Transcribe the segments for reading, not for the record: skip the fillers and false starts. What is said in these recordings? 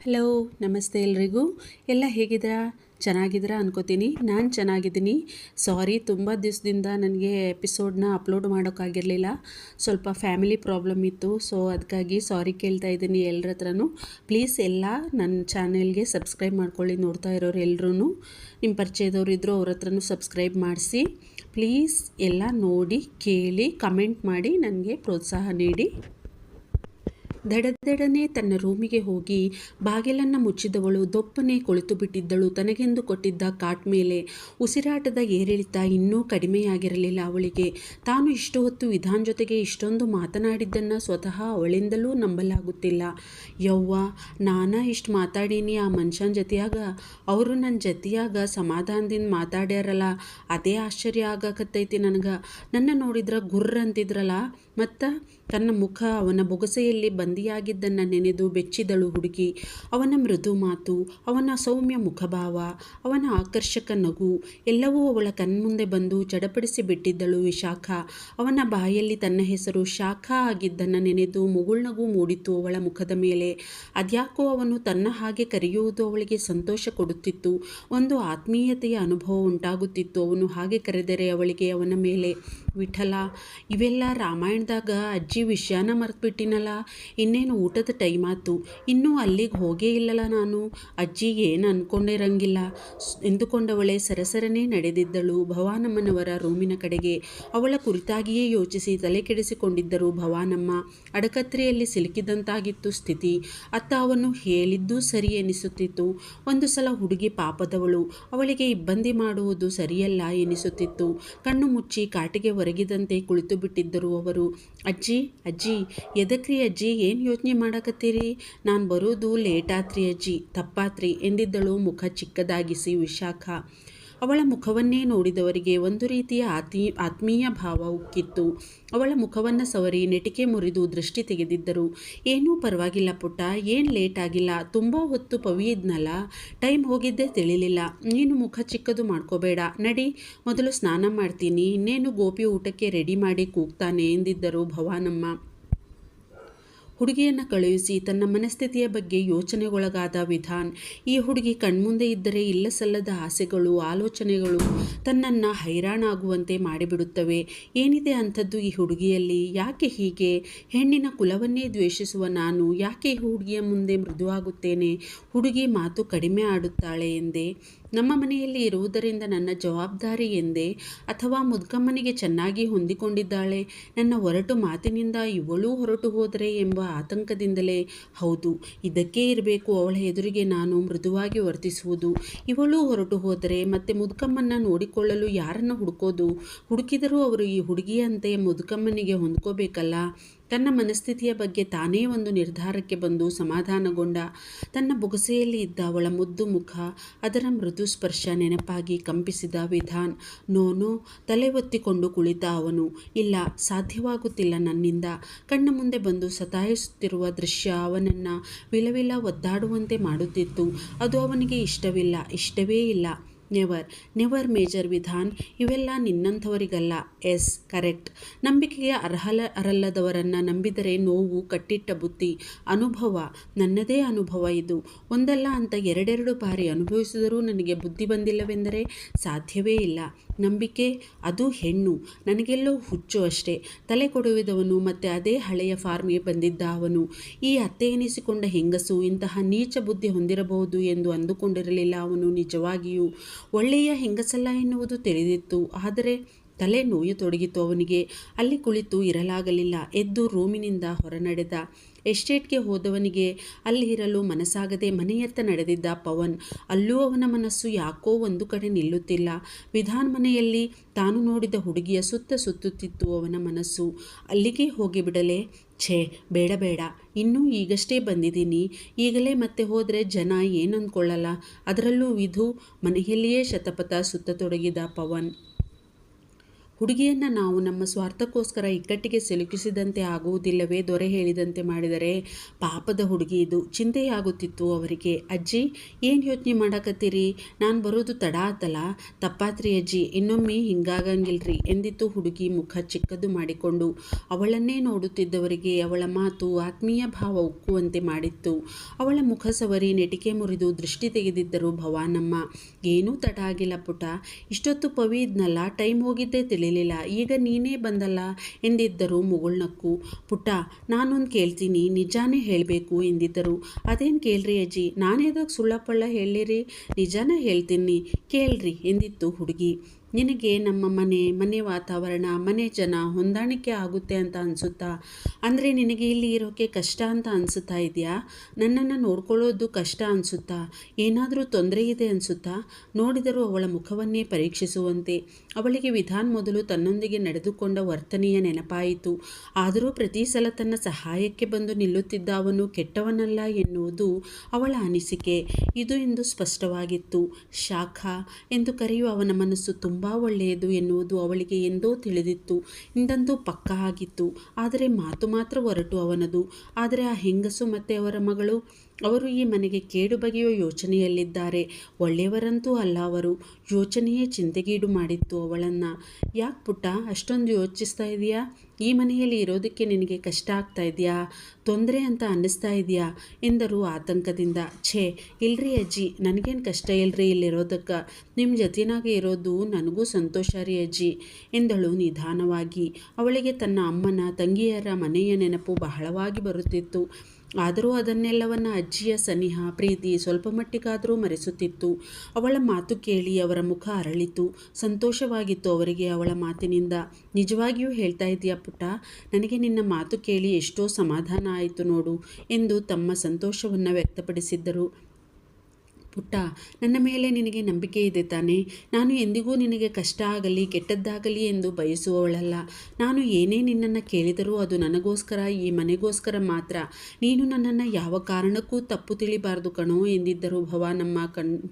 Hello, ನಮಸ್ತೆ ಎಲ್ರಿಗೂ. ಎಲ್ಲ ಹೇಗಿದ್ದೀರಾ? ಚೆನ್ನಾಗಿದ್ದೀರಾ ಅನ್ಕೋತೀನಿ. ನಾನು ಚೆನ್ನಾಗಿದ್ದೀನಿ. ಸಾರಿ, ತುಂಬ ದಿವಸದಿಂದ ನನಗೆ ಎಪಿಸೋಡ್ನ ಅಪ್ಲೋಡ್ ಮಾಡೋಕ್ಕಾಗಿರಲಿಲ್ಲ. ಸ್ವಲ್ಪ ಫ್ಯಾಮಿಲಿ ಪ್ರಾಬ್ಲಮ್ ಇತ್ತು. ಸೊ ಅದಕ್ಕಾಗಿ ಸಾರಿ ಕೇಳ್ತಾ ಇದ್ದೀನಿ ಎಲ್ಲರ ಹತ್ರನೂ. ಪ್ಲೀಸ್ ಎಲ್ಲ ನನ್ನ ಚಾನೆಲ್ಗೆ ಸಬ್ಸ್ಕ್ರೈಬ್ ಮಾಡ್ಕೊಳ್ಳಿ. ನೋಡ್ತಾ ಇರೋರು ಎಲ್ಲರೂ ನಿಮ್ಮ ಪರಿಚಯದವ್ರು ಇದ್ದರೂ ಅವ್ರ ಹತ್ರನೂ ಸಬ್ಸ್ಕ್ರೈಬ್ ಮಾಡಿಸಿ. ಪ್ಲೀಸ್ ಎಲ್ಲ ನೋಡಿ, ಕೇಳಿ, ಕಮೆಂಟ್ ಮಾಡಿ ನನಗೆ ಪ್ರೋತ್ಸಾಹ ನೀಡಿ. ದಡದಡನೆ ತನ್ನ ರೂಮಿಗೆ ಹೋಗಿ ಬಾಗಿಲನ್ನು ಮುಚ್ಚಿದವಳು ದೊಪ್ಪನೆ ಕುಳಿತು ಬಿಟ್ಟಿದ್ದಳು. ತನಗೆಂದು ಕೊಟ್ಟಿದ್ದ ಕಾಟ್ ಮೇಲೆ ಉಸಿರಾಟದ ಏರಿಳಿತ ಇನ್ನೂ ಕಡಿಮೆಯಾಗಿರಲಿಲ್ಲ ಅವಳಿಗೆ. ತಾನು ಇಷ್ಟು ಹೊತ್ತು ವಿಧಾನ್ ಜೊತೆಗೆ ಇಷ್ಟೊಂದು ಮಾತನಾಡಿದ್ದನ್ನು ಸ್ವತಃ ಅವಳಿಂದಲೂ ನಂಬಲಾಗುತ್ತಿಲ್ಲ. ಯವ್ವ, ನಾನಾ ಇಷ್ಟು ಮಾತಾಡೀನಿ ಆ ಮನುಷ್ಯನ ಜೊತೆಯಾಗ. ಅವರು ನನ್ನ ಜೊತೆಯಾಗ ಸಮಾಧಾನದಿಂದ ಮಾತಾಡ್ಯಾರಲ್ಲ, ಅದೇ ಆಶ್ಚರ್ಯ ಆಗಕತ್ತೈತಿ ನನಗೆ. ನನ್ನ ನೋಡಿದ್ರೆ ಗುರ್ರ ಅಂತಿದ್ರಲ್ಲ. ಮತ್ತು ತನ್ನ ಮುಖ ಅವನ ಬೊಗಸೆಯಲ್ಲಿ ಬಂದಿಯಾಗಿದ್ದನ್ನು ನೆನೆದು ಬೆಚ್ಚಿದಳು ಹುಡುಗಿ. ಅವನ ಮೃದು ಮಾತು, ಅವನ ಸೌಮ್ಯ ಮುಖಭಾವ, ಅವನ ಆಕರ್ಷಕ ನಗು ಎಲ್ಲವೂ ಅವಳ ಕಣ್ಮುಂದೆ ಬಂದು ಚಡಪಡಿಸಿ ಬಿಟ್ಟಿದ್ದಳು ವಿಶಾಖ. ಅವನ ಬಾಯಲ್ಲಿ ತನ್ನ ಹೆಸರು ಶಾಖ ಆಗಿದ್ದನ್ನು ನೆನೆದು ಮುಗುಳ್ನಗು ಮೂಡಿತು ಅವಳ ಮುಖದ ಮೇಲೆ. ಅದ್ಯಾಕೋ ಅವನು ತನ್ನ ಹಾಗೆ ಕರೆಯುವುದು ಅವಳಿಗೆ ಸಂತೋಷ ಕೊಡುತ್ತಿತ್ತು. ಒಂದು ಆತ್ಮೀಯತೆಯ ಅನುಭವ ಉಂಟಾಗುತ್ತಿತ್ತು ಅವನು ಹಾಗೆ ಕರೆದರೆ ಅವಳಿಗೆ. ಅವನ ಮೇಲೆ ವಿಠಲ, ಇವೆಲ್ಲ ರಾಮಾಯಣದಾಗ ಅಜ್ಜಿ ವಿಷಯನ ಮರೆತುಬಿಟ್ಟಿನಲ್ಲ. ಇನ್ನೇನು ಊಟದ ಟೈಮ್ ಆಯ್ತು, ಇನ್ನೂ ಅಲ್ಲಿಗೆ ಹೋಗೇ ಇಲ್ಲಲ್ಲ ನಾನು. ಅಜ್ಜಿಗೆ ಏನು ಅಂದ್ಕೊಂಡಿರಂಗಿಲ್ಲ ಎಂದುಕೊಂಡವಳೆ ಸರಸರನೇ ನಡೆದಿದ್ದಳು ಭವಾನಮ್ಮನವರ ರೂಮಿನ ಕಡೆಗೆ. ಅವಳ ಕುರಿತಾಗಿಯೇ ಯೋಚಿಸಿ ತಲೆ ಕೆಡಿಸಿಕೊಂಡಿದ್ದರು ಭವಾನಮ್ಮ. ಅಡಕತ್ರೆಯಲ್ಲಿ ಸಿಲುಕಿದಂತಾಗಿತ್ತು ಸ್ಥಿತಿ. ಅತ್ತ ಅವನು ಹೇಳಿದ್ದೂ ಸರಿ ಎನಿಸುತ್ತಿತ್ತು. ಒಂದು ಸಲ ಹುಡುಗಿ ಪಾಪದವಳು, ಅವಳಿಗೆ ಇಬ್ಬಂದಿ ಮಾಡುವುದು ಸರಿಯಲ್ಲ ಎನಿಸುತ್ತಿತ್ತು. ಕಣ್ಣು ಮುಚ್ಚಿ ಕಾಟಿಗೆ ಒರಗಿದಂತೆ ಕುಳಿತು ಬಿಟ್ಟಿದ್ದರು ಅವರು. ಅಜ್ಜಿ ಅಜ್ಜಿ ಎದಕ್ರಿ ಅಜ್ಜಿ, ಏನು ಯೋಚನೆ ಮಾಡಕತ್ತೀರಿ? ನಾನು ಬರೋದು ಲೇಟಾತ್ರಿ ಅಜ್ಜಿ, ತಪ್ಪಾತ್ರಿ ಎಂದಿದ್ದಳು ಮುಖ ಚಿಕ್ಕದಾಗಿಸಿ ವಿಶಾಖ. ಅವಳ ಮುಖವನ್ನೇ ನೋಡಿದವರಿಗೆ ಒಂದು ರೀತಿಯ ಆತ್ಮೀಯ ಭಾವ ಉಕ್ಕಿತ್ತು. ಅವಳ ಮುಖವನ್ನು ಸವರಿ ನೆಟಿಕೆ ಮುರಿದು ದೃಷ್ಟಿ ತೆಗೆದಿದ್ದರು. ಏನೂ ಪರವಾಗಿಲ್ಲ ಪುಟ್ಟ, ಏನು ಲೇಟ್ ಆಗಿಲ್ಲ. ತುಂಬ ಹೊತ್ತು ಪವಿ ಇದ್ನಲ್ಲ, ಟೈಮ್ ಹೋಗಿದ್ದೇ ತಿಳಿಲಿಲ್ಲ. ನೀನು ಮುಖ ಚಿಕ್ಕದು ಮಾಡ್ಕೋಬೇಡ, ನಡಿ, ಮೊದಲು ಸ್ನಾನ ಮಾಡ್ತೀನಿ, ಇನ್ನೇನು ಗೋಪಿ ಊಟಕ್ಕೆ ರೆಡಿ ಮಾಡಿ ಕೂಗ್ತಾನೆ ಎಂದಿದ್ದರು ಭವಾನಮ್ಮ. ಹುಡುಗಿಯನ್ನು ಕಳುಹಿಸಿ ತನ್ನ ಮನಸ್ಥಿತಿಯ ಬಗ್ಗೆ ಯೋಚನೆಗೊಳಗಾದ ವಿಧಾನ್. ಈ ಹುಡುಗಿ ಕಣ್ಮುಂದೆ ಇದ್ದರೆ ಇಲ್ಲಸಲ್ಲದ ಆಸೆಗಳು, ಆಲೋಚನೆಗಳು ತನ್ನನ್ನು ಹೈರಾಣಾಗುವಂತೆ ಮಾಡಿಬಿಡುತ್ತವೆ. ಏನಿದೆ ಅಂಥದ್ದು ಈ ಹುಡುಗಿಯಲ್ಲಿ? ಯಾಕೆ ಹೀಗೆ? ಹೆಣ್ಣಿನ ಕುಲವನ್ನೇ ದ್ವೇಷಿಸುವ ನಾನು ಯಾಕೆ ಈ ಹುಡುಗಿಯ ಮುಂದೆ ಮೃದುವಾಗುತ್ತೇನೆ? ಹುಡುಗಿ ಮಾತು ಕಡಿಮೆ ಆಡುತ್ತಾಳೆ ಎಂದೇ? ನಮ್ಮ ಮನೆಯಲ್ಲಿ ಇರುವುದರಿಂದ ನನ್ನ ಜವಾಬ್ದಾರಿ ಎಂದೇ? ಅಥವಾ ಮುದ್ಕಮ್ಮನಿಗೆ ಚೆನ್ನಾಗಿ ಹೊಂದಿಕೊಂಡಿದ್ದಾಳೆ, ನನ್ನ ಹೊರಟು ಮಾತಿನಿಂದ ಇವಳೂ ಹೊರಟು ಹೋದರೆ ಎಂಬ ಆತಂಕದಿಂದಲೇ? ಹೌದು, ಇದಕ್ಕೇ ಇರಬೇಕು ಅವಳ ಎದುರಿಗೆ ನಾನು ಮೃದುವಾಗಿ ವರ್ತಿಸುವುದು. ಇವಳೂ ಹೊರಟು ಹೋದರೆ ಮತ್ತೆ ಮುದ್ಕಮ್ಮನ್ನ ನೋಡಿಕೊಳ್ಳಲು ಯಾರನ್ನು ಹುಡುಕೋದು? ಹುಡುಕಿದರೂ ಅವರು ಈ ಹುಡುಗಿಯಂತೆ ಮುದ್ಕಮ್ಮನಿಗೆ ಹೊಂದ್ಕೋಬೇಕಲ್ಲ. ತನ್ನ ಮನಸ್ಥಿತಿಯ ಬಗ್ಗೆ ತಾನೇ ಒಂದು ನಿರ್ಧಾರಕ್ಕೆ ಬಂದು ಸಮಾಧಾನಗೊಂಡ. ತನ್ನ ಬೊಗಸೆಯಲ್ಲಿ ಇದ್ದ ಅವಳ ಮುದ್ದು ಮುಖ, ಅದರ ಮೃದು ಸ್ಪರ್ಶ ನೆನಪಾಗಿ ಕಂಪಿಸಿದ ವಿಧಾನ್. ನೋನೋ, ತಲೆ ಒತ್ತಿಕೊಂಡು ಕುಳಿತ ಅವನು. ಇಲ್ಲ, ಸಾಧ್ಯವಾಗುತ್ತಿಲ್ಲ ನನ್ನಿಂದ. ಕಣ್ಣ ಮುಂದೆ ಬಂದು ಸತಾಯಿಸುತ್ತಿರುವ ದೃಶ್ಯ ಅವನನ್ನು ವಿಲವಿಲ ಒದ್ದಾಡುವಂತೆ ಮಾಡುತ್ತಿತ್ತು. ಅದು ಅವನಿಗೆ ಇಷ್ಟವೇ ಇಲ್ಲ. ನೆವರ್ ಮೇಜರ್ ವಿಧಾನ್, ಇವೆಲ್ಲ ನಿನ್ನಂಥವರಿಗಲ್ಲ. S, correct. ನಂಬಿಕೆಗೆ ಅರ್ಹರಲ್ಲದವರನ್ನು ನಂಬಿದರೆ ನೋವು, ಕಟ್ಟಿಟ್ಟ ಬುತ್ತಿ. ಅನುಭವ, ನನ್ನದೇ ಅನುಭವ ಇದು. ಒಂದಲ್ಲ ಅಂತ ಎರಡೆರಡು ಬಾರಿ ಅನುಭವಿಸಿದರೂ ನನಗೆ ಬುದ್ಧಿ ಬಂದಿಲ್ಲವೆಂದರೆ ಸಾಧ್ಯವೇ ಇಲ್ಲ. ನಂಬಿಕೆ, ಅದು ಹೆಣ್ಣು. ನನಗೆಲ್ಲೋ ಹುಚ್ಚು ಅಷ್ಟೇ. ತಲೆ ಕೊಡುವಿದವನು ಮತ್ತೆ ಅದೇ ಹಳೆಯ ಫಾರ್ಮ್ಗೆ ಬಂದಿದ್ದ ಅವನು. ಈ ಅತ್ತೆ ಎನಿಸಿಕೊಂಡ ಹೆಂಗಸು ಇಂತಹ ನೀಚ ಬುದ್ಧಿ ಹೊಂದಿರಬಹುದು ಎಂದು ಅಂದುಕೊಂಡಿರಲಿಲ್ಲ ಅವನು. ನಿಜವಾಗಿಯೂ ಒಳ್ಳೆಯ ಹೆಂಗಸಲ್ಲ ಎನ್ನುವುದು ತಿಳಿದಿತ್ತು. ಆದರೆ ತಲೆ ನೋಯತೊಡಗಿತು ಅವನಿಗೆ. ಅಲ್ಲಿ ಕುಳಿತು ಇರಲಾಗಲಿಲ್ಲ. ಎದ್ದು ರೂಮಿನಿಂದ ಹೊರನಡೆದ. ಎಸ್ಟೇಟ್ಗೆ ಹೋದವನಿಗೆ ಅಲ್ಲಿ ಇರಲು ಮನಸ್ಸಾಗದೆ ಮನೆಯತ್ತ ನಡೆದಿದ್ದ ಪವನ್. ಅಲ್ಲೂ ಅವನ ಮನಸ್ಸು ಯಾಕೋ ಒಂದು ಕಡೆ ನಿಲ್ಲುತ್ತಿಲ್ಲ. ವಿಧಾನ್ ಮನೆಯಲ್ಲಿ ತಾನು ನೋಡಿದ ಹುಡುಗಿಯ ಸುತ್ತುತ್ತಿತ್ತು ಅವನ ಮನಸ್ಸು. ಅಲ್ಲಿಗೆ ಹೋಗಿಬಿಡಲೇ? ಛೇ, ಬೇಡ, ಇನ್ನೂ ಈಗಷ್ಟೇ ಬಂದಿದ್ದೀನಿ. ಈಗಲೇ ಮತ್ತೆ ಹೋದರೆ ಜನ ಏನಂದ್ಕೊಳ್ಳಲ್ಲ. ಅದರಲ್ಲೂ ವಿಧು ಮನೆಯಲ್ಲಿಯೇ ಶತಪಥ ಸುತ್ತತೊಡಗಿದ ಪವನ್. ಹುಡುಗಿಯನ್ನು ನಾವು ನಮ್ಮ ಸ್ವಾರ್ಥಕ್ಕೋಸ್ಕರ ಇಕ್ಕಟ್ಟಿಗೆ ಸಿಲುಕಿಸಿದಂತೆ ಆಗುವುದಿಲ್ಲವೇ? ದೊರೆ ಹೇಳಿದಂತೆ ಮಾಡಿದರೆ ಪಾಪದ ಹುಡುಗಿ ಇದು. ಚಿಂತೆಯಾಗುತ್ತಿತ್ತು ಅವರಿಗೆ. ಅಜ್ಜಿ, ಏನು ಯೋಚನೆ ಮಾಡಕತ್ತೀರಿ? ನಾನು ಬರೋದು ತಡ ಆತಲ್ಲ? ತಪ್ಪಾತ್ರಿ ಅಜ್ಜಿ, ಇನ್ನೊಮ್ಮೆ ಹಿಂಗಾಗಂಗಿಲ್ರಿ ಎಂದಿತ್ತು ಹುಡುಗಿ ಮುಖ ಚಿಕ್ಕದು ಮಾಡಿಕೊಂಡು. ಅವಳನ್ನೇ ನೋಡುತ್ತಿದ್ದವರಿಗೆ ಅವಳ ಮಾತು ಆತ್ಮೀಯ ಭಾವ ಉಕ್ಕುವಂತೆ ಮಾಡಿತ್ತು. ಅವಳ ಮುಖ ಸವರಿ ನೆಟಿಕೆ ಮುರಿದು ದೃಷ್ಟಿ ತೆಗೆದಿದ್ದರು ಭವಾನಮ್ಮ. ಏನೂ ತಡ ಆಗಿಲ್ಲ ಪುಟ, ಇಷ್ಟೊತ್ತು ಪವಿ ಇದ್ನಲ್ಲ, ಟೈಮ್ ಹೋಗಿದ್ದೇ ತಿಳಿಲಿಲ್ಲ, ಈಗ ನೀನೇ ಬಂದಲ್ಲ ಎಂದಿದ್ದರು ಮುಗುಳ್ನಕ್ಕು. ಪುಟ್ಟ, ನಾನೊಂದು ಕೇಳ್ತೀನಿ, ನಿಜಾನೇ ಹೇಳಬೇಕು ಎಂದಿದ್ದರು. ಅದೇನು ಕೇಳ್ರಿ ಅಜ್ಜಿ, ನಾನೇದಾಗ ಸುಳ್ಳಪ್ಪಳ್ಳ ಹೇಳಿರಿ? ನಿಜಾನ ಹೇಳ್ತೀನಿ ಕೇಳ್ರಿ ಎಂದಿತ್ತು ಹುಡುಗಿ. ನಿನಗೆ ನಮ್ಮ ಮನೆ ವಾತಾವರಣ, ಮನೆ ಜನ ಹೊಂದಾಣಿಕೆ ಆಗುತ್ತೆ ಅಂತ ಅನಿಸುತ್ತಾ? ಅಂದರೆ ನಿನಗೆ ಇಲ್ಲಿ ಇರೋಕ್ಕೆ ಕಷ್ಟ ಅಂತ ಅನಿಸುತ್ತಾ ಇದೆಯಾ? ನನ್ನನ್ನು ನೋಡ್ಕೊಳ್ಳೋದು ಕಷ್ಟ ಅನಿಸುತ್ತಾ? ಏನಾದರೂ ತೊಂದರೆ ಇದೆ ಅನಿಸುತ್ತಾ? ನೋಡಿದರೂ ಅವಳ ಮುಖವನ್ನೇ ಪರೀಕ್ಷಿಸುವಂತೆ. ಅವಳಿಗೆ ವಿಧಾನ್ ಮೊದಲು ತನ್ನೊಂದಿಗೆ ನಡೆದುಕೊಂಡ ವರ್ತನೆಯ ನೆನಪಾಯಿತು. ಆದರೂ ಪ್ರತಿ ಸಲ ತನ್ನ ಸಹಾಯಕ್ಕೆ ಬಂದು ನಿಲ್ಲುತ್ತಿದ್ದ ಅವನು ಕೆಟ್ಟವನಲ್ಲ ಎನ್ನುವುದು ಅವಳ ಅನಿಸಿಕೆ. ಇದು ಎಂದು ಸ್ಪಷ್ಟವಾಗಿತ್ತು. ಶಾಖ ಎಂದು ಕರೆಯುವ ಅವನ ಮನಸ್ಸು ತುಂಬ ಒಳ್ಳೆಯದು ಎನ್ನುವುದು ಅವಳಿಗೆ ಎಂದೋ ತಿಳಿದಿತ್ತು. ಇಂದಂತೂ ಪಕ್ಕ ಆಗಿತ್ತು. ಆದರೆ ಮಾತು ಮಾತ್ರ ಹೊರಟು ಅವನದು. ಆದರೆ ಆ ಹೆಂಗಸು ಮತ್ತೆ ಅವರ ಮಗಳು, ಅವರು ಈ ಮನೆಗೆ ಕೇಡು ಬಗೆಯುವ ಯೋಚನೆಯಲ್ಲಿದ್ದಾರೆ. ಒಳ್ಳೆಯವರಂತೂ ಅಲ್ಲ ಅವರು. ಯೋಚನೆಯೇ ಚಿಂತೆಗೀಡು ಮಾಡಿತ್ತು ಅವಳನ್ನು. ಯಾಕೆ ಪುಟ್ಟ ಅಷ್ಟೊಂದು ಯೋಚಿಸ್ತಾ ಇದೆಯಾ? ಈ ಮನೆಯಲ್ಲಿ ಇರೋದಕ್ಕೆ ನಿನಗೆ ಕಷ್ಟ ಆಗ್ತಾ ಇದೆಯಾ? ತೊಂದರೆ ಅಂತ ಅನ್ನಿಸ್ತಾ ಇದೆಯಾ ಎಂದರು ಆತಂಕದಿಂದ. ಛೇ ಇಲ್ರಿ ಅಜ್ಜಿ, ನನಗೇನು ಕಷ್ಟ ಇಲ್ರಿ ಇಲ್ಲಿರೋದಕ್ಕೆ. ನಿಮ್ಮ ಜೊತೆನಾಗೆ ಇರೋದು ನನಗೂ ಸಂತೋಷ ರೀ ಅಜ್ಜಿ ಎಂದಳು ನಿಧಾನವಾಗಿ. ಅವಳಿಗೆ ತನ್ನ ಅಮ್ಮನ ತಂಗಿಯರ ಮನೆಯ ನೆನಪು ಬಹಳವಾಗಿ ಬರುತ್ತಿತ್ತು. ಆದರೂ ಅದನ್ನೆಲ್ಲವನ್ನ ಅಜ್ಜಿಯ ಸನಿಹ, ಪ್ರೀತಿ ಸ್ವಲ್ಪ ಮಟ್ಟಿಗಾದರೂ ಮರೆಸುತ್ತಿತ್ತು. ಅವಳ ಮಾತು ಕೇಳಿ ಅವರ ಮುಖ ಅರಳಿತು. ಸಂತೋಷವಾಗಿತ್ತು ಅವರಿಗೆ ಅವಳ ಮಾತಿನಿಂದ. ನಿಜವಾಗಿಯೂ ಹೇಳ್ತಾ ಇದೆಯಾ ಪುಟ್ಟ? ನನಗೆ ನಿನ್ನ ಮಾತು ಕೇಳಿ ಎಷ್ಟೋ ಸಮಾಧಾನ ಆಯಿತು ನೋಡು ಎಂದು ತಮ್ಮ ಸಂತೋಷವನ್ನು ವ್ಯಕ್ತಪಡಿಸಿದ್ದರು. ಪುಟ್ಟ, ನನ್ನ ಮೇಲೆ ನಿನಗೆ ನಂಬಿಕೆ ಇದೆ ತಾನೇ? ನಾನು ಎಂದಿಗೂ ನಿನಗೆ ಕಷ್ಟ ಆಗಲಿ ಕೆಟ್ಟದ್ದಾಗಲಿ ಎಂದು ಬಯಸುವವಳಲ್ಲ. ನಾನು ಏನೇ ನಿನ್ನನ್ನು ಕೇಳಿದರೂ ಅದು ನನಗೋಸ್ಕರ, ಈ ಮನೆಗೋಸ್ಕರ ಮಾತ್ರ. ನೀನು ನನ್ನನ್ನು ಯಾವ ಕಾರಣಕ್ಕೂ ತಪ್ಪು ತಿಳಿಬಾರ್ದು ಕಣೋ ಎಂದಿದ್ದರು ಭವಾನಮ್ಮ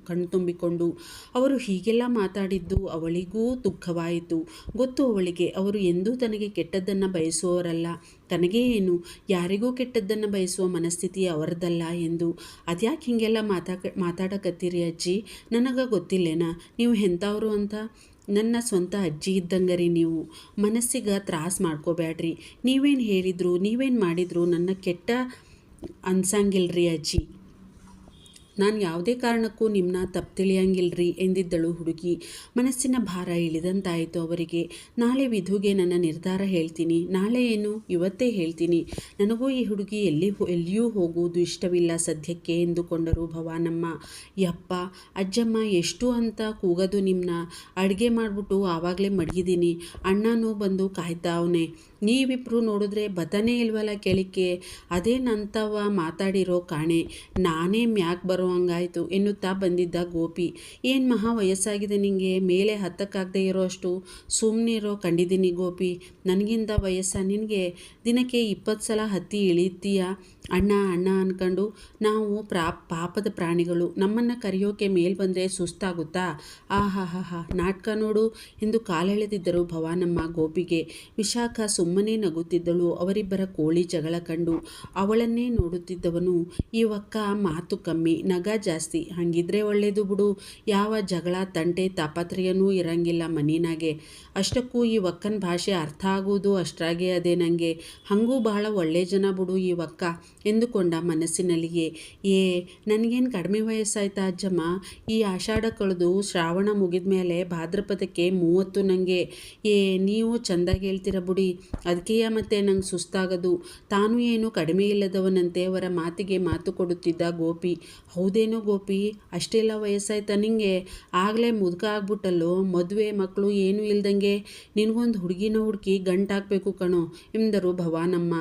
ಕಣ್ತುಂಬಿಕೊಂಡು. ಅವರು ಹೀಗೆಲ್ಲ ಮಾತಾಡಿದ್ದು ಅವಳಿಗೂ ದುಃಖವಾಯಿತು. ಗೊತ್ತು ಅವಳಿಗೆ, ಅವರು ಎಂದೂ ತನಗೆ ಕೆಟ್ಟದ್ದನ್ನು ಬಯಸುವವರಲ್ಲ. ತನಗೇ ಏನು, ಯಾರಿಗೂ ಕೆಟ್ಟದ್ದನ್ನು ಬಯಸುವ ಮನಸ್ಥಿತಿ ಅವರದಲ್ಲ ಎಂದು. ಅದ್ಯಾಕೆ ಹೀಗೆಲ್ಲ ಮಾತಾಡಕತ್ತೀರಿ ಅಜ್ಜಿ? ನನಗೆ ಗೊತ್ತಿಲ್ಲೇನಾ ನೀವು ಎಂಥವ್ರು ಅಂತ? ನನ್ನ ಸ್ವಂತ ಅಜ್ಜಿ ಇದ್ದಂಗರಿ ನೀವು. ಮನಸ್ಸಿಗೆ ತ್ರಾಸ ಮಾಡ್ಕೋಬೇಡ್ರಿ. ನೀವೇನು ಹೇಳಿದ್ರು, ನೀವೇನು ಮಾಡಿದ್ರು ನನ್ನ ಕೆಟ್ಟ ಅನ್ಸಂಗಿಲ್ರಿ ಅಜ್ಜಿ. ನಾನು ಯಾವುದೇ ಕಾರಣಕ್ಕೂ ನಿಮ್ಮನ್ನ ತಪ್ಪು ತಿಳಿಯಂಗಿಲ್ರಿ ಎಂದಿದ್ದಳು ಹುಡುಗಿ. ಮನಸ್ಸಿನ ಭಾರ ಇಳಿದಂತಾಯಿತು ಅವರಿಗೆ. ನಾಳೆ ವಿಧುಗೆ ನನ್ನ ನಿರ್ಧಾರ ಹೇಳ್ತೀನಿ. ನಾಳೆ ಏನು, ಇವತ್ತೇ ಹೇಳ್ತೀನಿ. ನನಗೂ ಈ ಹುಡುಗಿ ಎಲ್ಲಿಯೂ ಹೋಗುವುದು ಇಷ್ಟವಿಲ್ಲ ಸದ್ಯಕ್ಕೆ ಎಂದುಕೊಂಡರು ಭವಾನಮ್ಮ. ಯಪ್ಪ ಅಜ್ಜಮ್ಮ, ಎಷ್ಟು ಅಂತ ಕೂಗೋದು ನಿಮ್ಮನ್ನ? ಅಡುಗೆ ಮಾಡಿಬಿಟ್ಟು ಆವಾಗಲೇ ಮಡಗಿದ್ದೀನಿ. ಅಣ್ಣನೂ ಬಂದು ಕಾಯ್ತಾವನೆ. ನೀವಿಬ್ಬರು ನೋಡಿದ್ರೆ ಬದನೇ ಇಲ್ವಲ್ಲ ಕೇಳಿಕೆ. ಅದೇನಂತವ ಮಾತಾಡಿರೋ ಕಾಣೆ. ನಾನೇ ಮ್ಯಾಕ್ ಬರೋ ಹಂಗಾಯ್ತು ಎನ್ನುತ್ತಾ ಬಂದಿದ್ದ ಗೋಪಿ. ಏನು ಮಹಾ ವಯಸ್ಸಾಗಿದೆ ನಿಂಗೆ, ಮೇಲೆ ಹತ್ತಕ್ಕಾಗದೆ ಇರೋ ಅಷ್ಟು ಸುಮ್ಮನಿರೋ ಕಂಡಿದ್ದೀನಿ ಗೋಪಿ. ನನಗಿಂತ ವಯಸ್ಸ ನಿನಗೆ? ದಿನಕ್ಕೆ 20 ಸಲ ಹತ್ತಿ ಇಳಿತೀಯ ಅಣ್ಣ ಅಣ್ಣ ಅನ್ಕೊಂಡು. ನಾವು ಪಾಪದ ಪ್ರಾಣಿಗಳು. ನಮ್ಮನ್ನು ಕರೆಯೋಕೆ ಮೇಲ್ ಬಂದರೆ ಸುಸ್ತಾಗುತ್ತಾ? ಆಹಾಹಾ ನಾಟಕ ನೋಡು ಎಂದು ಕಾಲೆಳೆದಿದ್ದರು ಭವಾನಮ್ಮ ಗೋಪಿಗೆ. ವಿಶಾಖ ಸುಮ್ಮನೆ ನಗುತ್ತಿದ್ದಳು ಅವರಿಬ್ಬರ ಕೋಳಿ ಜಗಳ ಕಂಡು. ಅವಳನ್ನೇ ನೋಡುತ್ತಿದ್ದವನು, ಇವಕ್ಕ ಮಾತು ಕಮ್ಮಿ, ನಗ ಜಾಸ್ತಿ. ಹಂಗಿದ್ರೆ ಒಳ್ಳೇದು ಬಿಡು. ಯಾವ ಜಗಳ ತಂಟೆ ತಾಪತ್ರಯನೂ ಇರಂಗಿಲ್ಲ ಮನಿನಾಗೆ. ಅಷ್ಟಕ್ಕೂ ಈ ಒಕ್ಕನ ಭಾಷೆ ಅರ್ಥ ಆಗುವುದು ಅಷ್ಟ್ರಾಗೆ ಅದೇ ನನಗೆ. ಹಂಗೂ ಬಹಳ ಒಳ್ಳೆ ಜನ ಬಿಡು ಈ ಒಕ್ಕ ಎಂದುಕೊಂಡ ಮನಸ್ಸಿನಲ್ಲಿಯೇ. ನನಗೇನು ಕಡಿಮೆ ವಯಸ್ಸಾಯ್ತಾ ಅಜ್ಜಮ್ಮ? ಈ ಆಷಾಢ ಕಳೆದು ಶ್ರಾವಣ ಮುಗಿದ ಮೇಲೆ ಭಾದ್ರಪದಕ್ಕೆ 30 ನನಗೆ. ನೀವು ಚೆಂದಾಗಿ ಹೇಳ್ತೀರ ಬಿಡಿ, ಅದಕ್ಕೆಯ ಮತ್ತೆ ನಂಗೆ ಸುಸ್ತಾಗೋದು. ತಾನು ಏನು ಕಡಿಮೆ ಇಲ್ಲದವನಂತೆ ಅವರ ಮಾತಿಗೆ ಮಾತು ಕೊಡುತ್ತಿದ್ದ ಗೋಪಿ. ಹೌದೇನೋ ಗೋಪಿ, ಅಷ್ಟೆಲ್ಲ ವಯಸ್ಸಾಯ್ತಾ ನಿಂಗೆ? ಆಗಲೇ ಮುದುಕ ಆಗ್ಬಿಟ್ಟಲ್ಲೋ. ಮದುವೆ ಮಕ್ಕಳು ಏನೂ ಇಲ್ದಂಗೆ ನಿನಗೊಂದು ಹುಡುಗಿನ ಹುಡುಕಿ ಗಂಟಾಕಬೇಕು ಕಣೋ ಎಂದರು ಭವಾನಮ್ಮ.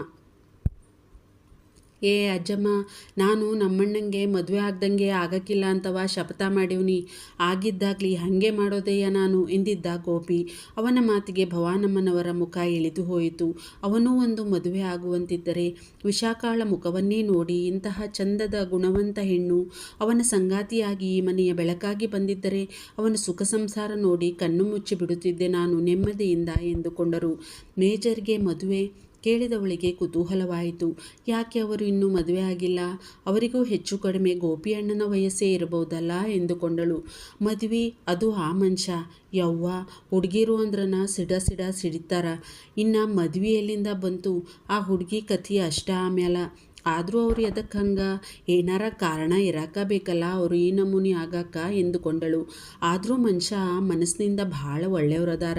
ಏ ಅಜ್ಜಮ್ಮ, ನಾನು ನಮ್ಮಣ್ಣಂಗೆ ಮದುವೆ ಆಗ್ದಂಗೆ ಆಗಕ್ಕಿಲ್ಲ ಅಂತವ ಶಪಥ ಮಾಡಿವ್ನಿ. ಆಗಿದ್ದಾಗಲಿ ಹಾಗೆ ಮಾಡೋದಯ್ಯ ನಾನು ಎಂದಿದ್ದ ಗೋಪಿ. ಅವನ ಮಾತಿಗೆ ಭವಾನಮ್ಮನವರ ಮುಖ ಇಳಿದು ಹೋಯಿತು. ಅವನೂ ಒಂದು ಮದುವೆ ಆಗುವಂತಿದ್ದರೆ ವಿಶಾಖಳ ಮುಖವನ್ನೇ ನೋಡಿ ಇಂತಹ ಚಂದದ ಗುಣವಂತ ಹೆಣ್ಣು ಅವನ ಸಂಗಾತಿಯಾಗಿ ಈ ಮನೆಯ ಬೆಳಕಾಗಿ ಬಂದಿದ್ದರೆ ಅವನ ಸುಖ ಸಂಸಾರ ನೋಡಿ ಕಣ್ಣು ಮುಚ್ಚಿ ಬಿಡುತ್ತಿದ್ದೆ ನಾನು ನೆಮ್ಮದಿಯಿಂದ ಎಂದುಕೊಂಡರು. ಮೇಜರ್ಗೆ ಮದುವೆ ಕೇಳಿದವಳಿಗೆ ಕುತೂಹಲವಾಯಿತು. ಯಾಕೆ ಅವರು ಇನ್ನೂ ಮದುವೆ ಆಗಿಲ್ಲ? ಅವರಿಗೂ ಹೆಚ್ಚು ಕಡಿಮೆ ಗೋಪಿ ಅಣ್ಣನ ವಯಸ್ಸೇ ಇರಬಹುದಲ್ಲ ಎಂದುಕೊಂಡಳು. ಮದುವೆ ಅದು ಆ ಮನುಷ್ಯ. ಯವ್ವ, ಹುಡುಗಿರು ಅಂದ್ರನ ಸಿಡ ಸಿಡಿತಾರ. ಇನ್ನು ಮದುವೆ ಎಲ್ಲಿಂದ ಬಂತು? ಆ ಹುಡುಗಿ ಕಥೆ ಅಷ್ಟ ಆಮ್ಯಾಲ. ಆದರೂ ಅವ್ರು ಎದಕ್ಕೆ ಹಂಗೆ? ಏನಾರ ಕಾರಣ ಇರಾಕ ಬೇಕಲ್ಲ ಅವರು ಈ ನಮೂನಿ ಆಗಾಕ ಎಂದುಕೊಂಡಳು. ಆದರೂ ಮನುಷ್ಯ ಮನಸ್ಸಿನಿಂದ ಭಾಳ ಒಳ್ಳೆಯವರದಾರ.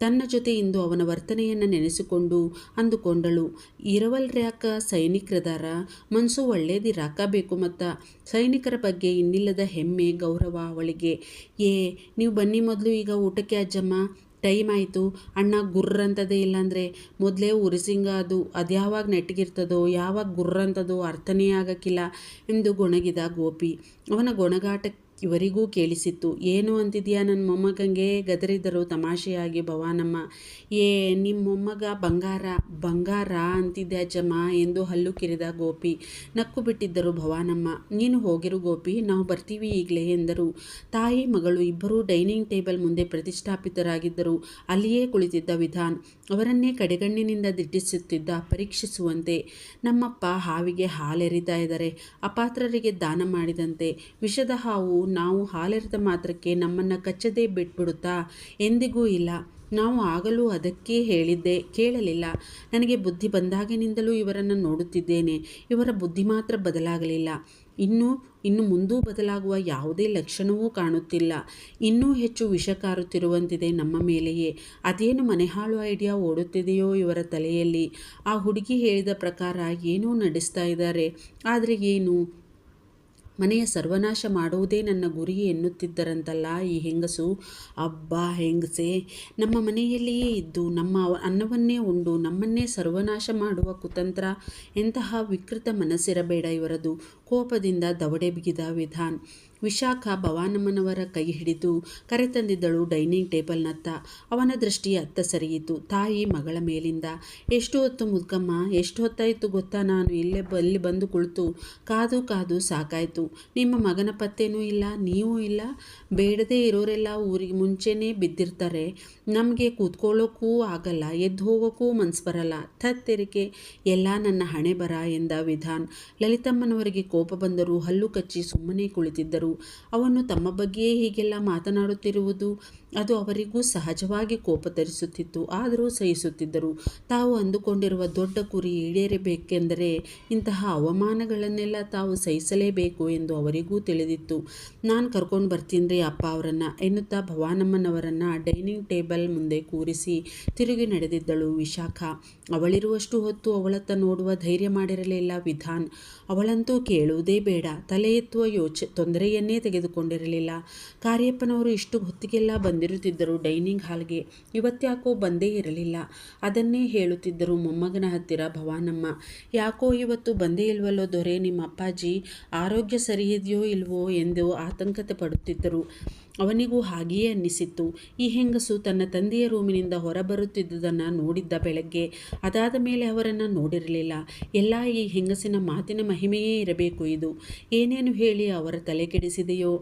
ತನ್ನ ಜೊತೆ ಇಂದು ಅವನ ವರ್ತನೆಯನ್ನು ನೆನೆಸಿಕೊಂಡು ಅಂದುಕೊಂಡಳು. ಇರವಲ್ರ್ಯಾಕ ಸೈನಿಕರದಾರ, ಮನಸ್ಸು ಒಳ್ಳೇದಿರಾಕ ಬೇಕು. ಮತ್ತು ಸೈನಿಕರ ಬಗ್ಗೆ ಇನ್ನಿಲ್ಲದ ಹೆಮ್ಮೆ ಗೌರವ ಅವಳಿಗೆ. ನೀವು ಬನ್ನಿ ಮೊದಲು ಈಗ ಊಟಕ್ಕೆ ಅಜ್ಜಮ್ಮ, ಟೈಮ್ ಆಯಿತು. ಅಣ್ಣ ಗುರ್ರಂತದೇ ಇಲ್ಲಾಂದರೆ ಮೊದಲೇ ಉರಿಸಿಂಗ ಅದ್ಯಾವಾಗ ನೆಟ್ಟಗಿರ್ತದೋ ಯಾವಾಗ ಗುರ್ರಂತದೋ ಅರ್ಥನೇ ಆಗಕ್ಕಿಲ್ಲ ಎಂದು ಗೊಣಗಿದ ಗೋಪಿ. ಅವನ ಗೊಣಗಾಟ ಇವರಿಗೂ ಕೇಳಿಸಿತ್ತು. ಏನು ಅಂತಿದ್ಯಾ ನನ್ನ ಮೊಮ್ಮಗಂಗೆ ಗದರಿದರು ತಮಾಷೆಯಾಗಿ ಭವಾನಮ್ಮ. ನಿಮ್ಮ ಮೊಮ್ಮಗ ಬಂಗಾರ ಅಂತಿದ್ದೆ ಅಜ್ಜಮ್ಮ ಎಂದು ಹಲ್ಲು ಕಿರಿದ ಗೋಪಿ. ನಕ್ಕು ಬಿಟ್ಟಿದ್ದರು ಭವಾನಮ್ಮ. ನೀನು ಹೋಗಿರು ಗೋಪಿ, ನಾವು ಬರ್ತೀವಿ ಈಗಲೇ ಎಂದರು. ತಾಯಿ ಮಗಳು ಇಬ್ಬರೂ ಡೈನಿಂಗ್ ಟೇಬಲ್ ಮುಂದೆ ಪ್ರತಿಷ್ಠಾಪಿತರಾಗಿದ್ದರು. ಅಲ್ಲಿಯೇ ಕುಳಿತಿದ್ದ ವಿಧಾನ್ ಅವರನ್ನೇ ಕಡೆಗಣ್ಣಿನಿಂದ ದಿಟ್ಟಿಸುತ್ತಿದ್ದ, ಪರೀಕ್ಷಿಸುವಂತೆ. ನಮ್ಮಪ್ಪ ಹಾವಿಗೆ ಹಾಲೆರಿತಾ ಇದ್ದಾರೆ, ಅಪಾತ್ರರಿಗೆ ದಾನ ಮಾಡಿದಂತೆ. ವಿಷದ ಹಾವು ನಾವು ಹಾಲೆರೆದ ಮಾತ್ರಕ್ಕೆ ನಮ್ಮನ್ನು ಕಚ್ಚದೇ ಬಿಟ್ಬಿಡುತ್ತಾ? ಎಂದಿಗೂ ಇಲ್ಲ. ನಾವು ಆಗಲೂ ಅದಕ್ಕೆ ಹೇಳಿದ್ದೆ, ಕೇಳಲಿಲ್ಲ. ನನಗೆ ಬುದ್ಧಿ ಬಂದಾಗಿನಿಂದಲೂ ಇವರನ್ನು ನೋಡುತ್ತಿದ್ದೇನೆ. ಇವರ ಬುದ್ಧಿ ಮಾತ್ರ ಬದಲಾಗಲಿಲ್ಲ. ಇನ್ನು ಮುಂದೂ ಬದಲಾಗುವ ಯಾವುದೇ ಲಕ್ಷಣವೂ ಕಾಣುತ್ತಿಲ್ಲ. ಇನ್ನೂ ಹೆಚ್ಚು ವಿಷ ಕಾರುತ್ತಿರುವಂತಿದೆ ನಮ್ಮ ಮೇಲೆಯೇ. ಅದೇನು ಮನೆಹಾಳು ಐಡಿಯಾ ಓಡುತ್ತಿದೆಯೋ ಇವರ ತಲೆಯಲ್ಲಿ. ಆ ಹುಡುಗಿ ಹೇಳಿದ ಪ್ರಕಾರ ಏನೋ ನಡೆಸ್ತಾ ಇದ್ದಾರೆ. ಆದರೆ ಏನು? ಮನೆಯ ಸರ್ವನಾಶ ಮಾಡುವುದೇ ನನ್ನ ಗುರಿ ಎನ್ನುತ್ತಿದ್ದರಂತಲ್ಲ ಈ ಹೆಂಗಸು. ಅಬ್ಬಾ ಹೆಂಗಸೆ, ನಮ್ಮ ಮನೆಯಲ್ಲಿಯೇ ಇದ್ದು ನಮ್ಮ ಅನ್ನವನ್ನೇ ಉಂಡು ನಮ್ಮನ್ನೇ ಸರ್ವನಾಶ ಮಾಡುವ ಕುತಂತ್ರ. ಎಂತಹ ವಿಕೃತ ಮನಸ್ಸಿರಬೇಡ ಇವರದು. ಕೋಪದಿಂದ ದವಡೆ ಬಿಗಿದ ವಿಧಾನ್. ವಿಶಾಖ ಭವಾನಮ್ಮನವರ ಕೈ ಹಿಡಿದು ಕರೆತಂದಿದ್ದಳು ಡೈನಿಂಗ್ ಟೇಬಲ್ನತ್ತ. ಅವನ ದೃಷ್ಟಿ ಅತ್ತ ಸರಿಯಿತು ತಾಯಿ ಮಗಳ ಮೇಲಿಂದ. ಎಷ್ಟು ಹೊತ್ತು ಮುದ್ಕಮ್ಮ, ಎಷ್ಟು ಹೊತ್ತಾಯಿತು ಗೊತ್ತಾ ನಾನು ಇಲ್ಲಿ ಬಂದು ಕುಳಿತು. ಕಾದು ಸಾಕಾಯಿತು. ನಿಮ್ಮ ಮಗನ ಪತ್ತೇನೂ ಇಲ್ಲ, ನೀವೂ ಇಲ್ಲ. ಬೇಡದೇ ಇರೋರೆಲ್ಲ ಊರಿಗೆ ಮುಂಚೆನೇ ಬಿದ್ದಿರ್ತಾರೆ. ನಮಗೆ ಕೂತ್ಕೊಳ್ಳೋಕ್ಕೂ ಆಗಲ್ಲ, ಎದ್ದು ಹೋಗೋಕ್ಕೂ ಮನಸ್ಸು ಬರಲ್ಲ. ತೆರಿಗೆ ಎಲ್ಲ ನನ್ನ ಹಣೆ ಬರ ಎಂದ ವಿಧಾನ್. ಲಲಿತಮ್ಮನವರಿಗೆ ಕೋಪ ಬಂದರೂ ಹಲ್ಲು ಕಚ್ಚಿ ಸುಮ್ಮನೆ ಕುಳಿತಿದ್ದರು. ಅವನು ತಮ್ಮ ಬಗ್ಗೆಯೇ ಹೀಗೆಲ್ಲ ಮಾತನಾಡುತ್ತಿರುವುದು ಅದು ಅವರಿಗೂ ಸಹಜವಾಗಿ ಕೋಪ ತರಿಸುತ್ತಿತ್ತು. ಆದರೂ ಸಹಿಸುತ್ತಿದ್ದರು. ತಾವು ಅಂದುಕೊಂಡಿರುವ ದೊಡ್ಡ ಗುರಿ ಈಡೇರಬೇಕೆಂದರೆ ಇಂತಹ ಅವಮಾನಗಳನ್ನೆಲ್ಲ ತಾವು ಸಹಿಸಲೇಬೇಕು ಎಂದು ಅವರಿಗೂ ತಿಳಿದಿತ್ತು. ನಾನು ಕರ್ಕೊಂಡು ಬರ್ತೀನಿ ಅಪ್ಪ ಅವರನ್ನು ಎನ್ನುತ್ತಾ ಭವಾನಮ್ಮನವರನ್ನು ಡೈನಿಂಗ್ ಟೇಬಲ್ ಮುಂದೆ ಕೂರಿಸಿ ತಿರುಗಿ ನಡೆದಿದ್ದಳು ವಿಶಾಖ. ಅವಳಿರುವಷ್ಟು ಹೊತ್ತು ಅವಳತ್ತ ನೋಡುವ ಧೈರ್ಯ ಮಾಡಿರಲಿಲ್ಲ ವಿಧಾನ್. ಅವಳಂತೂ ಕೇಳುವುದೇ ಬೇಡ. ತಲೆ ಎತ್ತುವ ತೊಂದರೆಯನ್ನೇ ತೆಗೆದುಕೊಂಡಿರಲಿಲ್ಲ. ಕಾರ್ಯಪ್ಪನವರು ಇಷ್ಟು ಹೊತ್ತಿಗೆಲ್ಲ ಬಂದಿರುತ್ತಿದ್ದರು ಡೈನಿಂಗ್ ಹಾಲ್ಗೆ. ಇವತ್ತ್ಯಾಕೋ ಬಂದೇ ಇರಲಿಲ್ಲ. ಅದನ್ನೇ ಹೇಳುತ್ತಿದ್ದರು ಮೊಮ್ಮಗನ ಹತ್ತಿರ ಭವಾನಮ್ಮ. ಯಾಕೋ ಇವತ್ತು ಬಂದೇ ಇಲ್ವಲ್ಲೋ ದೊರೆ ನಿಮ್ಮ ಅಪ್ಪಾಜಿ, ಆರೋಗ್ಯ ಸರಿಯಿದೆಯೋ ಇಲ್ವೋ ಎಂದು ಆತಂಕತೆ ಪಡುತ್ತಿದ್ದರು. ಅವನಿಗೂ ಹಾಗೆಯೇ ಅನ್ನಿಸಿತ್ತು. ಈ ಹೆಂಗಸು ತನ್ನ ತಂದೆಯ ರೂಮಿನಿಂದ ಹೊರಬರುತ್ತಿದ್ದುದನ್ನು ನೋಡಿದ್ದ ಬೆಳಗ್ಗೆ. ಅದಾದ ಮೇಲೆ ಅವರನ್ನು ನೋಡಿರಲಿಲ್ಲ. ಎಲ್ಲ ಈ ಹೆಂಗಸಿನ ಮಾತಿನ ಮಹಿಮೆಯೇ ಇರಬೇಕು. ಇದು ಏನೇನು ಹೇಳಿ ಅವರ ತಲೆ ಕೆಡಿಸಿದೆಯೋ.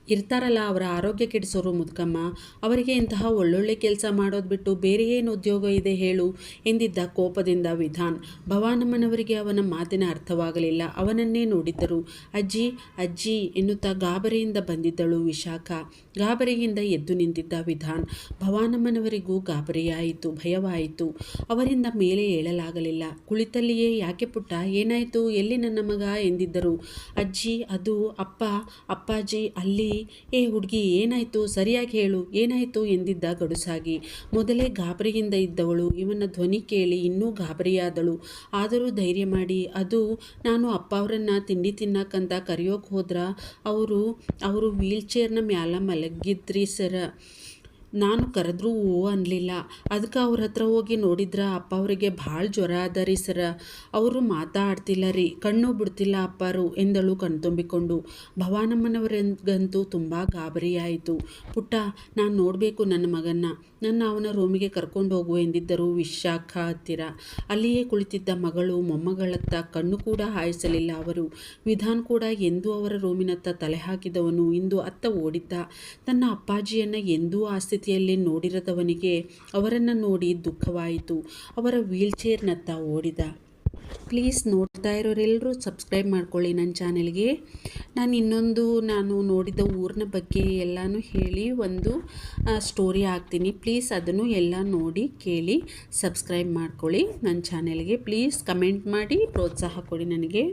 ಇರ್ತಾರಲ್ಲ ಅವರ ಆರೋಗ್ಯ ಕೆಡಿಸೋರು ಮುದ್ಕಮ್ಮ, ಅವರಿಗೆ ಇಂತಹ ಒಳ್ಳೊಳ್ಳೆ ಕೆಲಸ ಮಾಡೋದು ಬಿಟ್ಟು ಬೇರೆ ಏನು ಉದ್ಯೋಗ ಇದೆ ಹೇಳು ಎಂದಿದ್ದ ಕೋಪದಿಂದ ವಿಧಾನ್. ಭವಾನಮ್ಮನವರಿಗೆ ಅವನ ಮಾತಿನ ಅರ್ಥವಾಗಲಿಲ್ಲ. ಅವನನ್ನೇ ನೋಡಿದ್ದರು. ಅಜ್ಜಿ ಅಜ್ಜಿ ಎನ್ನುತ್ತಾ ಗಾಬರಿಯಿಂದ ಬಂದಿದ್ದಳು ವಿಶಾಖ. ಗಾಬರಿಯಿಂದ ಎದ್ದು ನಿಂತಿದ್ದ ವಿಧಾನ್. ಭವಾನಮ್ಮನವರಿಗೂ ಗಾಬರಿಯಾಯಿತು, ಭಯವಾಯಿತು. ಅವರಿಂದ ಮೇಲೆ ಏಳಲಾಗಲಿಲ್ಲ. ಕುಳಿತಲ್ಲಿಯೇ ಯಾಕೆ ಪುಟ್ಟ, ಏನಾಯಿತು, ಎಲ್ಲಿ ನನ್ನ ಮಗ ಎಂದಿದ್ದರು. ಅಜ್ಜಿ ಅದು ಅಪ್ಪಾಜಿ ಅಲ್ಲಿ. ಹುಡುಗಿ ಏನಾಯಿತು, ಸರಿಯಾಗಿ ಹೇಳು, ಏನಾಯಿತು ಎಂದಿದ್ದ ಗಡುಸಾಗಿ. ಮೊದಲೇ ಗಾಬರಿಯಿಂದ ಇದ್ದವಳು ಇವನ ಧ್ವನಿ ಕೇಳಿ ಇನ್ನೂ ಗಾಬರಿಯಾದಳು. ಆದರೂ ಧೈರ್ಯ ಮಾಡಿ, ಅದು ನಾನು ಅಪ್ಪ ಅವರನ್ನು ತಿಂಡಿ ತಿನ್ನಕ್ಕಂತ ಕರೆಯೋಕೆ ಹೋದ್ರ ಅವರು ವೀಲ್ ಚೇರ್ನ ಮ್ಯಾಲ ಮಲಗಿದ್ರಿ ಸರ. ನಾನು ಕರೆದ್ರೂ ಓ ಅನ್ನಲಿಲ್ಲ. ಅದಕ್ಕೆ ಅವ್ರ ಹತ್ರ ಹೋಗಿ ನೋಡಿದ್ರ ಅಪ್ಪ ಅವರಿಗೆ ಭಾಳ ಜ್ವರ ಅದ ರೀ ಸರ. ಅವರು ಮಾತಾಡ್ತಿಲ್ಲ ರೀ, ಕಣ್ಣು ಬಿಡ್ತಿಲ್ಲ ಅಪ್ಪಾರು ಎಂದಳು ಕಣ್ತುಂಬಿಕೊಂಡು. ಭವಾನಮ್ಮನವರಿಗಂತೂ ತುಂಬ ಗಾಬರಿ ಆಯಿತು. ಪುಟ್ಟ, ನಾನು ನೋಡಬೇಕು ನನ್ನ ಮಗನ್ನ, ನನ್ನ ಅವನ ರೂಮಿಗೆ ಕರ್ಕೊಂಡು ಹೋಗು ಎಂದಿದ್ದರು ವಿಶಾಖ ಹತ್ತಿರ. ಅಲ್ಲಿಯೇ ಕುಳಿತಿದ್ದ ಮಗಳು ಮೊಮ್ಮಗಳತ್ತ ಕಣ್ಣು ಕೂಡ ಹಾಯಿಸಲಿಲ್ಲ ಅವರು. ವಿಧಾನ್ ಕೂಡ ಎಂದೂ ಅವರ ರೂಮಿನತ್ತ ತಲೆ ಹಾಕಿದವನು ಇಂದು ಅತ್ತ ಓಡಿದ್ದ. ತನ್ನ ಅಪ್ಪಾಜಿಯನ್ನು ಎಂದೂ ಆ ಸ್ಥಿತಿಯಲ್ಲಿ ನೋಡಿರದವನಿಗೆ ಅವರನ್ನು ನೋಡಿ ದುಃಖವಾಯಿತು. ಅವರ ವೀಲ್ಚೇರ್ನತ್ತ ಓಡಿದ. ಪ್ಲೀಸ್ ನೋಡ್ತಾ ಇರೋರೆಲ್ಲರೂ ಸಬ್ಸ್ಕ್ರೈಬ್ ಮಾಡ್ಕೊಳ್ಳಿ ನನ್ನ ಚಾನೆಲ್ಗೆ. ನಾನು ನೋಡಿದ ಊರಿನ ಬಗ್ಗೆ ಎಲ್ಲನೂ ಹೇಳಿ ಒಂದು ಸ್ಟೋರಿ ಹಾಕ್ತೀನಿ. ಪ್ಲೀಸ್ ಅದನ್ನು ಎಲ್ಲ ನೋಡಿ ಕೇಳಿ ಸಬ್ಸ್ಕ್ರೈಬ್ ಮಾಡ್ಕೊಳ್ಳಿ ನನ್ನ ಚಾನೆಲ್ಗೆ. ಪ್ಲೀಸ್ ಕಮೆಂಟ್ ಮಾಡಿ ಪ್ರೋತ್ಸಾಹ ಕೊಡಿ ನನಗೆ.